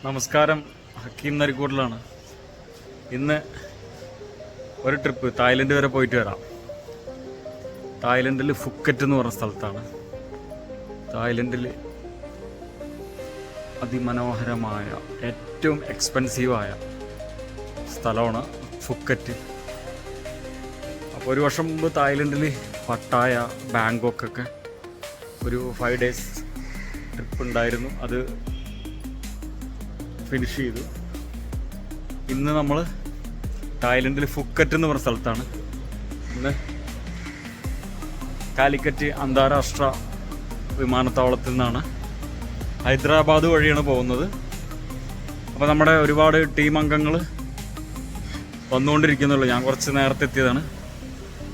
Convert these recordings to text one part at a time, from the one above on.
നമസ്കാരം, ഹക്കീം നരിക്കൂട്ടിലാണ്. ഇന്ന് ഒരു ട്രിപ്പ് തായ്ലൻഡ് വരെ പോയിട്ട് വരാം. തായ്ലൻഡിൽ ഫുക്കറ്റ് എന്ന് പറഞ്ഞ സ്ഥലത്താണ്. തായ്ലൻഡിൽ അതിമനോഹരമായ ഏറ്റവും എക്സ്പെൻസീവായ സ്ഥലമാണ് ഫുക്കറ്റ്. അപ്പോൾ ഒരു വർഷം മുമ്പ് തായ്ലൻഡിൽ പട്ടായ, ബാങ്കോക്കൊക്കെ ഒരു 5 days ട്രിപ്പ് ഉണ്ടായിരുന്നു. അത് ഫിനിഷ് ചെയ്തു. ഇന്ന് നമ്മൾ തായ്ലൻഡിൽ ഫുക്കറ്റ് എന്ന് പറഞ്ഞ സ്ഥലത്താണ്. ഇന്ന് കാലിക്കറ്റ് അന്താരാഷ്ട്ര വിമാനത്താവളത്തിൽ നിന്നാണ് ഹൈദരാബാദ് വഴിയാണ് പോകുന്നത്. അപ്പോൾ നമ്മുടെ ഒരുപാട് ടീം അംഗങ്ങൾ വന്നുകൊണ്ടിരിക്കുന്നുള്ളൂ. ഞാൻ കുറച്ച് നേരത്തെ എത്തിയതാണ്.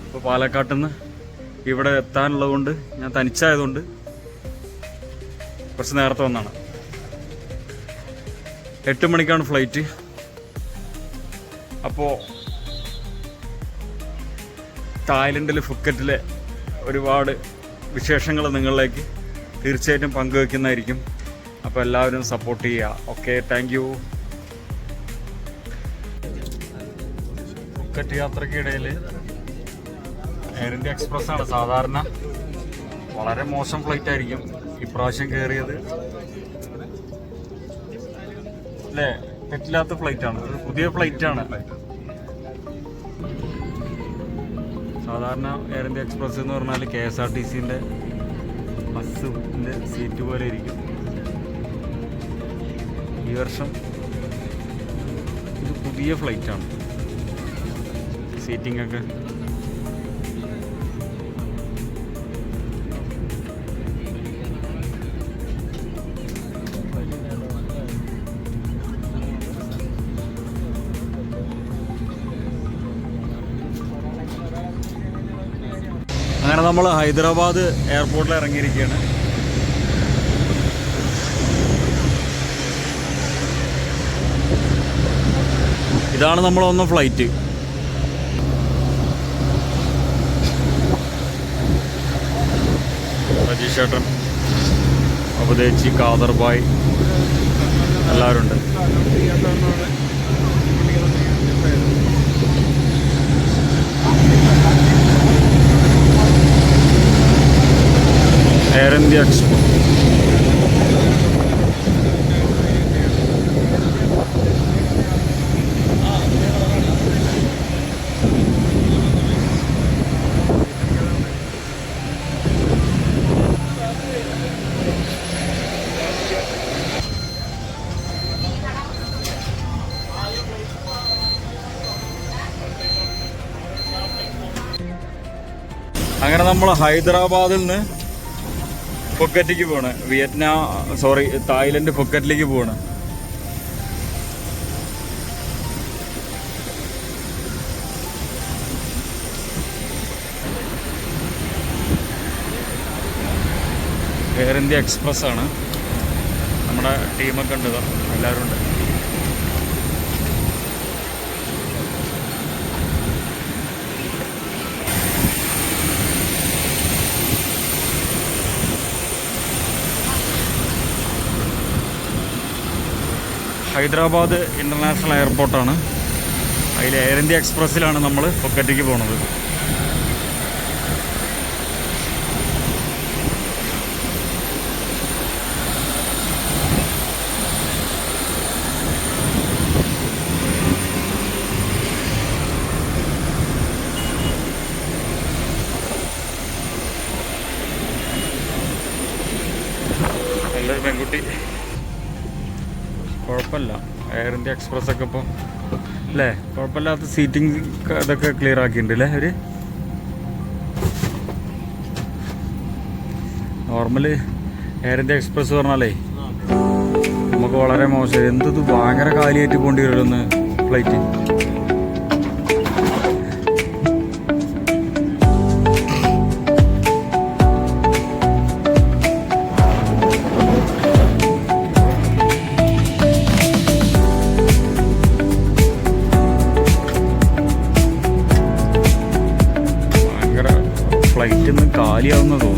ഇപ്പോൾ പാലക്കാട്ടിൽ നിന്ന് ഇവിടെ എത്താനുള്ളതുകൊണ്ട്, ഞാൻ തനിച്ചായതുകൊണ്ട് കുറച്ച് നേരത്തെ വന്നാണ്. 8 മണിക്കാണ് ഫ്ലൈറ്റ്. അപ്പോൾ തായ്ലൻഡിൽ ഫുക്കറ്റിലെ ഒരുപാട് വിശേഷങ്ങൾ നിങ്ങളിലേക്ക് തീർച്ചയായിട്ടും പങ്കുവെക്കുന്നതായിരിക്കും. അപ്പോൾ എല്ലാവരും സപ്പോർട്ട് ചെയ്യുക. Okay, thank you. ഫുക്കറ്റ് യാത്രയ്ക്കിടയിൽ എയർ ഇന്ത്യ എക്സ്പ്രസ് ആണ്. സാധാരണ വളരെ മോശം ഫ്ലൈറ്റ് ആയിരിക്കും. ഇപ്രാവശ്യം കയറിയത് അല്ലേ, തെറ്റില്ലാത്ത ഫ്ലൈറ്റാണ്. ഒരു പുതിയ ഫ്ലൈറ്റാണ്. സാധാരണ എയർ ഇന്ത്യ എക്സ്പ്രസ് എന്ന് പറഞ്ഞാൽ KSRTCൻ്റെ ബസ്സിൻ്റെ സീറ്റ് പോലെ ഇരിക്കും. ഈ വർഷം ഇത് പുതിയ ഫ്ലൈറ്റാണ്. സീറ്റിംഗ് ഒക്കെ അങ്ങനെ നമ്മൾ ഹൈദരാബാദ് എയർപോർട്ടിൽ ഇറങ്ങിയിരിക്കുകയാണ്. ഇതാണ് നമ്മൾ വന്ന ഫ്ലൈറ്റ്. രജീഷ് ചേട്ടൻ, അബുദേച്ചി, ഖാദർ ഭായ് എല്ലാവരും ഉണ്ട്. Air India expo. അങ്ങനെ നമ്മൾ ഹൈദരാബാദിൽ നിന്ന് ഫുക്കറ്റിലേക്ക് പോവാണ്. തായ്ലൻഡ് ഫുക്കറ്റിലേക്ക് പോവാണ്. എയർ ഇന്ത്യ എക്സ്പ്രസ് ആണ്. നമ്മുടെ ടീമൊക്കെ ഉണ്ട്, എല്ലാവരും ഉണ്ട്. ഹൈദരാബാദ് ഇൻ്റർനാഷണൽ എയർപോർട്ടാണ്. അതിൽ എയർ ഇന്ത്യ എക്സ്പ്രസ്സിലാണ് നമ്മൾ ഫുക്കറ്റിലേക്ക് പോണത്. നല്ലൊരു പെൺകുട്ടി. കുഴപ്പമില്ല, എയർ ഇന്ത്യ എക്സ്പ്രസ് ഒക്കെ ഇപ്പോൾ അല്ലേ, കുഴപ്പമില്ലാത്ത സീറ്റിംഗ് അതൊക്കെ ക്ലിയർ ആക്കിയിട്ടുണ്ട് അല്ലേ. ഒരു നോർമല് എയർ ഇന്ത്യ എക്സ്പ്രസ് പറഞ്ഞാലേ നമുക്ക് വളരെ മോശം. എന്തത് ഭയങ്കര കാലിയായിട്ട് പോകേണ്ടി വരുമല്ലോ ഫ്ലൈറ്റ്. ഫ്ലൈറ്റ് ഇന്ന് കാലിയാവുന്ന തോന്നുന്നു.